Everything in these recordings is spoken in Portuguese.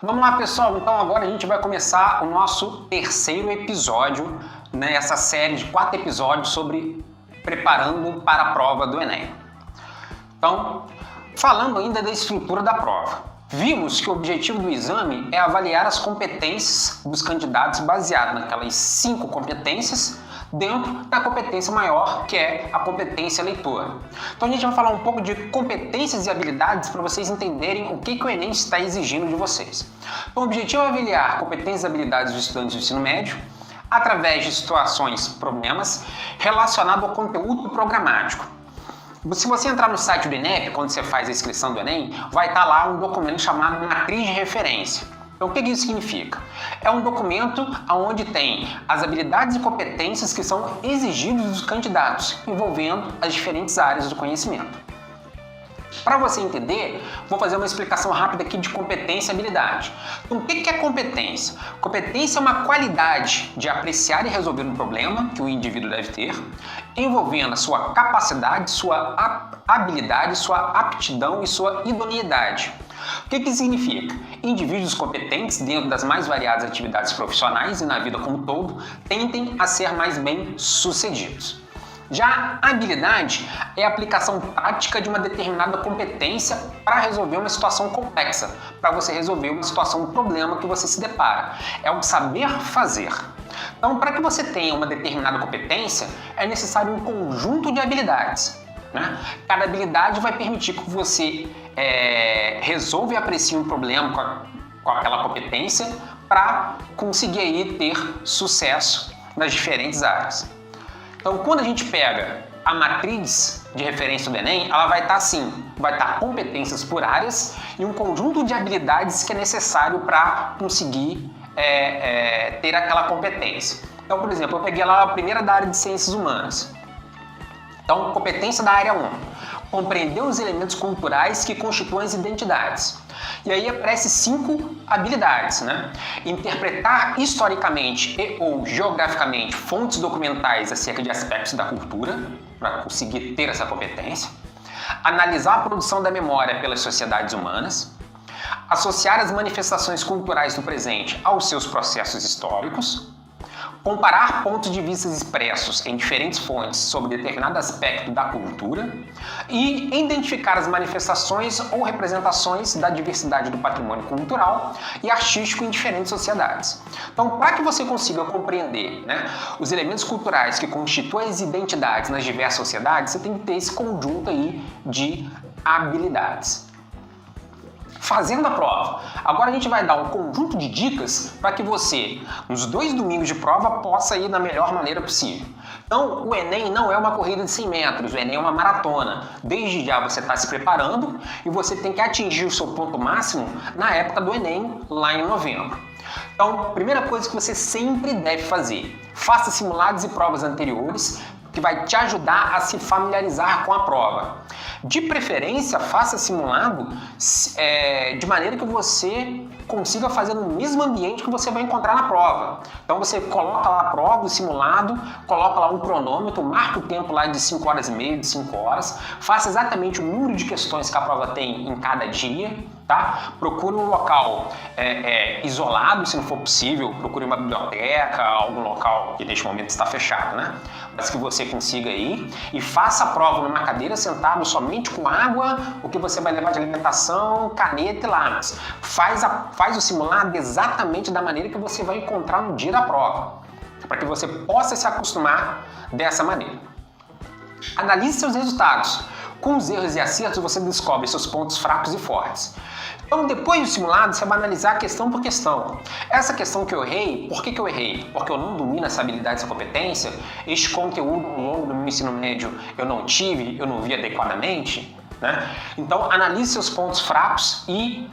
Vamos lá, pessoal. Então agora a gente vai começar o nosso terceiro episódio nessa série de 4 episódios sobre preparando para a prova do Enem. Então, falando ainda da estrutura da prova, vimos que o objetivo do exame é avaliar as competências dos candidatos baseado naquelas 5 competências dentro da competência maior, que é a competência leitora. Então a gente vai falar um pouco de competências e habilidades para vocês entenderem o que o Enem está exigindo de vocês. Então o objetivo é avaliar competências e habilidades dos estudantes do ensino médio através de situações, problemas relacionados ao conteúdo programático. Se você entrar no site do INEP, quando você faz a inscrição do Enem, vai estar lá um documento chamado Matriz de Referência. Então, o que isso significa? É um documento onde tem as habilidades e competências que são exigidas dos candidatos, envolvendo as diferentes áreas do conhecimento. Para você entender, vou fazer uma explicação rápida aqui de competência e habilidade. Então, o que é competência? Competência é uma qualidade de apreciar e resolver um problema que o indivíduo deve ter, envolvendo a sua capacidade, sua habilidade, sua aptidão e sua idoneidade. O que significa? Indivíduos competentes dentro das mais variadas atividades profissionais e na vida como um todo tendem a ser mais bem-sucedidos. Já a habilidade é a aplicação prática de uma determinada competência para resolver uma situação complexa, para você resolver uma situação, um problema que você se depara. É o saber fazer. Então, para que você tenha uma determinada competência, é necessário um conjunto de habilidades. Cada habilidade vai permitir que você resolva e aprecie um problema com aquela competência para conseguir aí ter sucesso nas diferentes áreas. Então, quando a gente pega a matriz de referência do Enem, ela vai estar assim, vai estar competências por áreas e um conjunto de habilidades que é necessário para conseguir ter aquela competência. Então, por exemplo, eu peguei lá a primeira da área de ciências humanas. Então, competência da área 1, compreender os elementos culturais que constituem as identidades. E aí aparece 5 habilidades, Interpretar historicamente e ou geograficamente fontes documentais acerca de aspectos da cultura, para conseguir ter essa competência. Analisar a produção da memória pelas sociedades humanas. Associar as manifestações culturais do presente aos seus processos históricos. Comparar pontos de vista expressos em diferentes fontes sobre determinado aspecto da cultura e identificar as manifestações ou representações da diversidade do patrimônio cultural e artístico em diferentes sociedades. Então, para que você consiga compreender os elementos culturais que constituem as identidades nas diversas sociedades, você tem que ter esse conjunto aí de habilidades. Fazendo a prova. Agora a gente vai dar um conjunto de dicas para que você, nos 2 domingos de prova, possa ir da melhor maneira possível. Então, o Enem não é uma corrida de 100 metros, o Enem é uma maratona. Desde já você está se preparando e você tem que atingir o seu ponto máximo na época do Enem, lá em novembro. Então, primeira coisa que você sempre deve fazer, faça simulados e provas anteriores, que vai te ajudar a se familiarizar com a prova. De preferência, faça simulado de maneira que você consiga fazer no mesmo ambiente que você vai encontrar na prova. Então você coloca lá a prova, o simulado, coloca lá um cronômetro, marca o tempo lá de 5 horas e meia, de 5 horas, faça exatamente o número de questões que a prova tem em cada dia, tá? Procure um local isolado, se não for possível, procure uma biblioteca, algum local que neste momento está fechado, mas que você consiga ir e faça a prova numa cadeira sentado somente com água, o que você vai levar de alimentação, caneta e lápis. Faz o simulado exatamente da maneira que você vai encontrar no dia da prova, para que você possa se acostumar dessa maneira. Analise seus resultados. Com os erros e acertos, você descobre seus pontos fracos e fortes. Então, depois do simulado, você vai analisar questão por questão. Essa questão que eu errei, por que eu errei? Porque eu não domino essa habilidade, essa competência? Este conteúdo ao longo do meu ensino médio eu não tive, eu não vi adequadamente? Então, analise seus pontos fracos e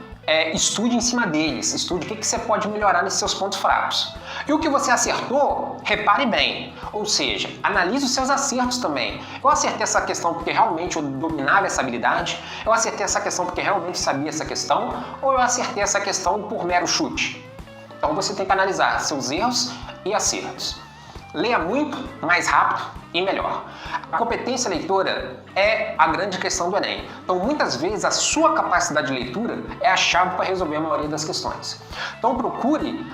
estude em cima deles. Estude o que você pode melhorar nesses seus pontos fracos. E o que você acertou, repare bem. Ou seja, analise os seus acertos também. Eu acertei essa questão porque realmente eu dominava essa habilidade? Eu acertei essa questão porque realmente sabia essa questão? Ou eu acertei essa questão por mero chute? Então você tem que analisar seus erros e acertos. Leia muito, mais rápido e melhor. A competência leitora é a grande questão do Enem. Então, muitas vezes, a sua capacidade de leitura é a chave para resolver a maioria das questões. Então, procure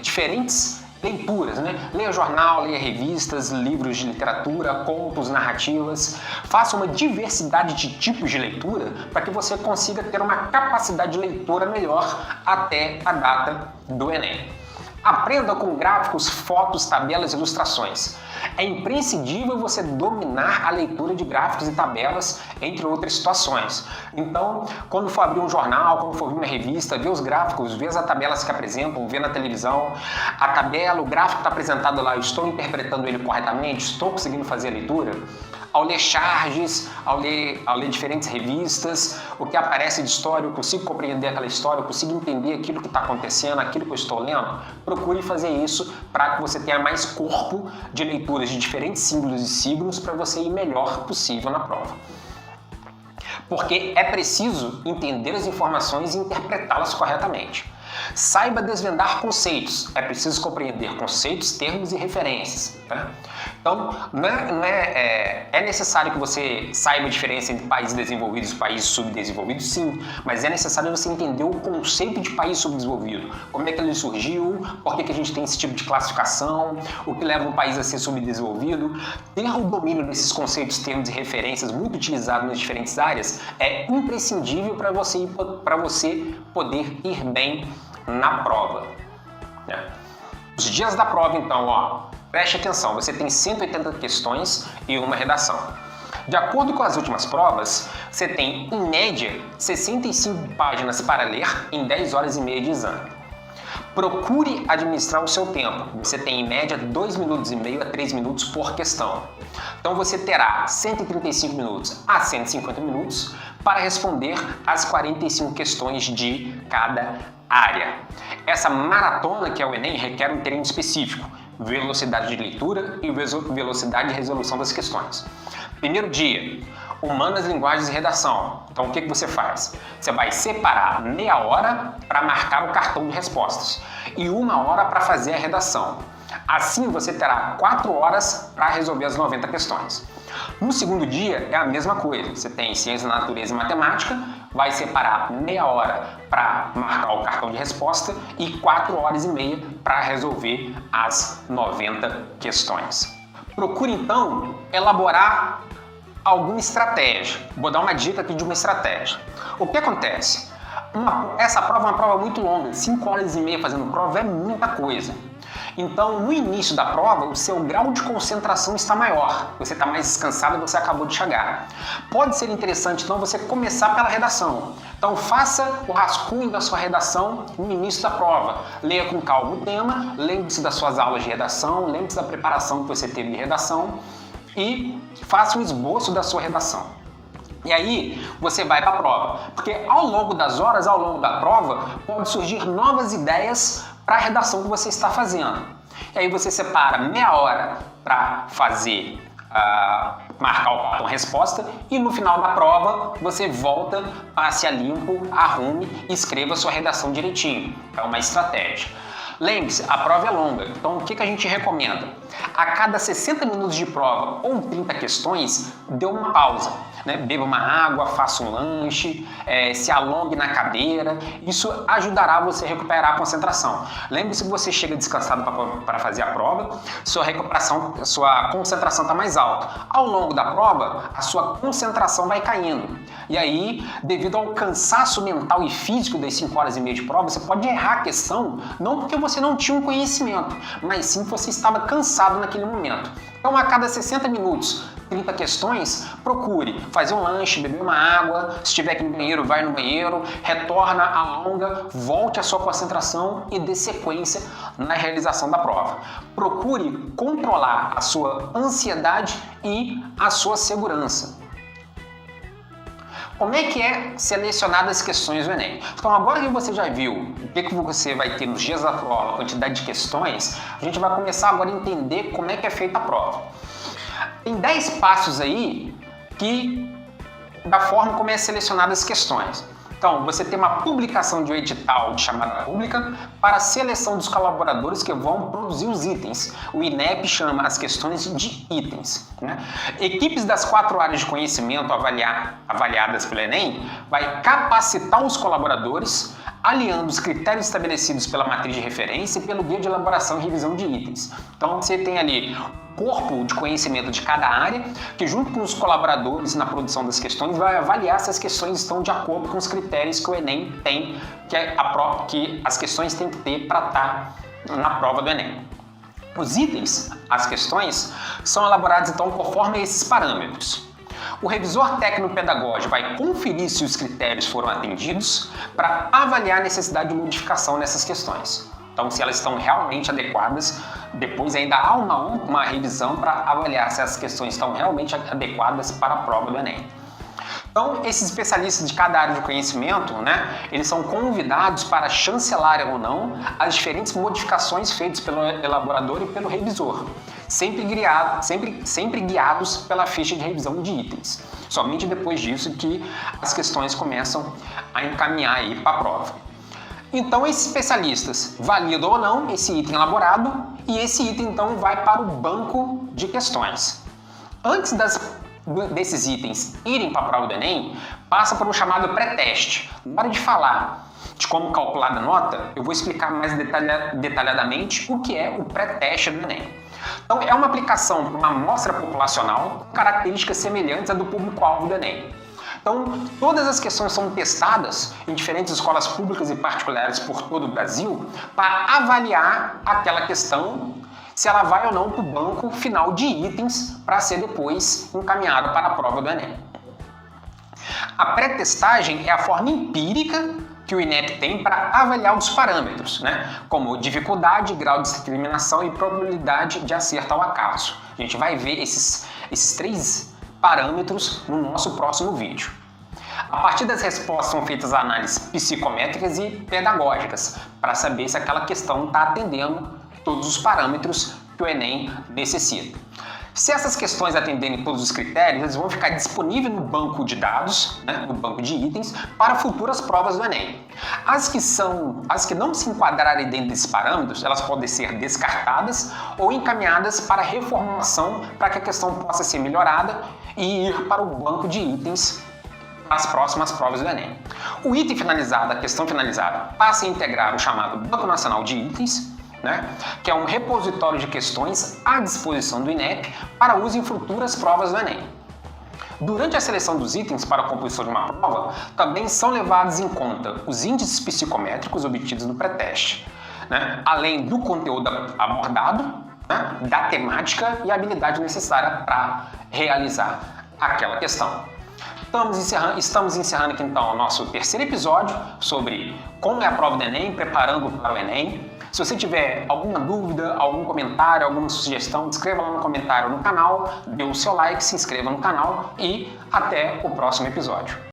diferentes leituras, né? Leia jornal, leia revistas, livros de literatura, contos, narrativas. Faça uma diversidade de tipos de leitura para que você consiga ter uma capacidade de leitura melhor até a data do Enem. Aprenda com gráficos, fotos, tabelas e ilustrações. É imprescindível você dominar a leitura de gráficos e tabelas, entre outras situações. Então, quando for abrir um jornal, quando for abrir uma revista, vê os gráficos, vê as tabelas que apresentam, vê na televisão, a tabela, o gráfico está apresentado lá, eu estou interpretando ele corretamente, estou conseguindo fazer a leitura? Ao ler charges, ao ler diferentes revistas, o que aparece de história, eu consigo compreender aquela história, eu consigo entender aquilo que está acontecendo, aquilo que eu estou lendo. Procure fazer isso para que você tenha mais corpo de leituras de diferentes símbolos e signos para você ir melhor possível na prova. Porque é preciso entender as informações e interpretá-las corretamente. Saiba desvendar conceitos. É preciso compreender conceitos, termos e referências. Tá? Então, é necessário que você saiba a diferença entre países desenvolvidos e países subdesenvolvidos, sim, mas é necessário você entender o conceito de país subdesenvolvido, como é que ele surgiu, por que a gente tem esse tipo de classificação, o que leva um país a ser subdesenvolvido. Ter o domínio desses conceitos, termos e referências muito utilizados nas diferentes áreas é imprescindível para você poder ir bem na prova. Os dias da prova, então, preste atenção, você tem 180 questões e uma redação. De acordo com as últimas provas, você tem, em média, 65 páginas para ler em 10 horas e meia de exame. Procure administrar o seu tempo. Você tem, em média, 2 minutos e meio a 3 minutos por questão. Então, você terá 135 minutos a 150 minutos para responder as 45 questões de cada área. Essa maratona, que é o Enem, requer um treino específico, velocidade de leitura e velocidade de resolução das questões. Primeiro dia, humanas, linguagens e redação. Então, o que você faz? Você vai separar meia hora para marcar o cartão de respostas e 1 hora para fazer a redação. Assim, você terá 4 horas para resolver as 90 questões. No segundo dia, é a mesma coisa. Você tem ciência da natureza e matemática, vai separar meia hora para marcar o cartão de resposta e 4 horas e meia para resolver as 90 questões. Procure, então, elaborar alguma estratégia. Vou dar uma dica aqui de uma estratégia. O que acontece? Essa prova é uma prova muito longa, 5 horas e meia fazendo prova é muita coisa. Então, no início da prova, o seu grau de concentração está maior, você está mais descansado e você acabou de chegar. Pode ser interessante, então, você começar pela redação. Então, faça o rascunho da sua redação no início da prova. Leia com calma o tema, lembre-se das suas aulas de redação, lembre-se da preparação que você teve de redação e faça um esboço da sua redação. E aí você vai para a prova, porque ao longo das horas, ao longo da prova, pode surgir novas ideias para a redação que você está fazendo. E aí você separa meia hora para fazer, marcar o cartão resposta e no final da prova você volta, passe a limpo, arrume e escreva a sua redação direitinho. É uma estratégia. Lembre-se, a prova é longa, então o que a gente recomenda? A cada 60 minutos de prova ou 30 questões, dê uma pausa. Beba uma água, faça um lanche, se alongue na cadeira. Isso ajudará você a recuperar a concentração. Lembre-se que você chega descansado para fazer a prova, sua concentração está mais alta. Ao longo da prova, a sua concentração vai caindo. E aí, devido ao cansaço mental e físico das 5 horas e meia de prova, você pode errar a questão, não porque você não tinha um conhecimento, mas sim que você estava cansado naquele momento. Então, a cada 60 minutos, 30 questões, procure fazer um lanche, beber uma água, se estiver aqui no banheiro, vai no banheiro, retorna, alonga, volte à sua concentração e dê sequência na realização da prova. Procure controlar a sua ansiedade e a sua segurança. Como é que é selecionadas as questões do Enem? Então, agora que você já viu o que você vai ter nos dias da prova, a quantidade de questões, a gente vai começar agora a entender como é que é feita a prova. Tem 10 passos aí da forma como é selecionadas as questões. Então, você tem uma publicação de um edital de chamada pública para a seleção dos colaboradores que vão produzir os itens. O INEP chama as questões de itens, né? Equipes das 4 áreas de conhecimento avaliadas pelo Enem vai capacitar os colaboradores, aliando os critérios estabelecidos pela matriz de referência e pelo guia de elaboração e revisão de itens. Então, você tem ali corpo de conhecimento de cada área, que junto com os colaboradores na produção das questões vai avaliar se as questões estão de acordo com os critérios que o Enem tem, que as questões têm que ter para estar na prova do Enem. Os itens, as questões, são elaborados então conforme esses parâmetros. O revisor técnico-pedagógico vai conferir se os critérios foram atendidos para avaliar a necessidade de modificação nessas questões. Então, se elas estão realmente adequadas, depois ainda há uma revisão para avaliar se as questões estão realmente adequadas para a prova do Enem. Então, esses especialistas de cada área de conhecimento, né, eles são convidados para chancelarem ou não as diferentes modificações feitas pelo elaborador e pelo revisor, sempre guiados pela ficha de revisão de itens. Somente depois disso que as questões começam a encaminhar aí para a prova. Então, esses especialistas validam ou não esse item elaborado e esse item, então, vai para o banco de questões. Antes desses itens irem para a prova do Enem, passa por um chamado pré-teste. Na hora de falar de como calcular a nota, eu vou explicar mais detalhadamente o que é o pré-teste do Enem. Então, é uma aplicação para uma amostra populacional com características semelhantes à do público-alvo do Enem. Então, todas as questões são testadas em diferentes escolas públicas e particulares por todo o Brasil para avaliar aquela questão, se ela vai ou não para o banco final de itens para ser depois encaminhada para a prova do Enem. A pré-testagem é a forma empírica que o INEP tem para avaliar os parâmetros, né? Como dificuldade, grau de discriminação e probabilidade de acerto ao acaso. A gente vai ver esses 3 parâmetros no nosso próximo vídeo. A partir das respostas são feitas análises psicométricas e pedagógicas para saber se aquela questão está atendendo todos os parâmetros que o Enem necessita. Se essas questões atenderem todos os critérios, eles vão ficar disponíveis no banco de dados, né, no banco de itens, para futuras provas do Enem. As que não se enquadrarem dentro desses parâmetros, elas podem ser descartadas ou encaminhadas para reformulação para que a questão possa ser melhorada e ir para o banco de itens as próximas provas do Enem. O item finalizado, a questão finalizada, passa a integrar o chamado Banco Nacional de Itens, né, que é um repositório de questões à disposição do INEP para uso em futuras provas do Enem. Durante a seleção dos itens para a composição de uma prova, também são levados em conta os índices psicométricos obtidos no pré-teste, né, além do conteúdo abordado, né, da temática e a habilidade necessária para realizar aquela questão. Estamos encerrando aqui então o nosso 3º episódio sobre como é a prova do Enem, preparando para o Enem. Se você tiver alguma dúvida, algum comentário, alguma sugestão, escreva lá no comentário no canal, dê o seu like, se inscreva no canal e até o próximo episódio.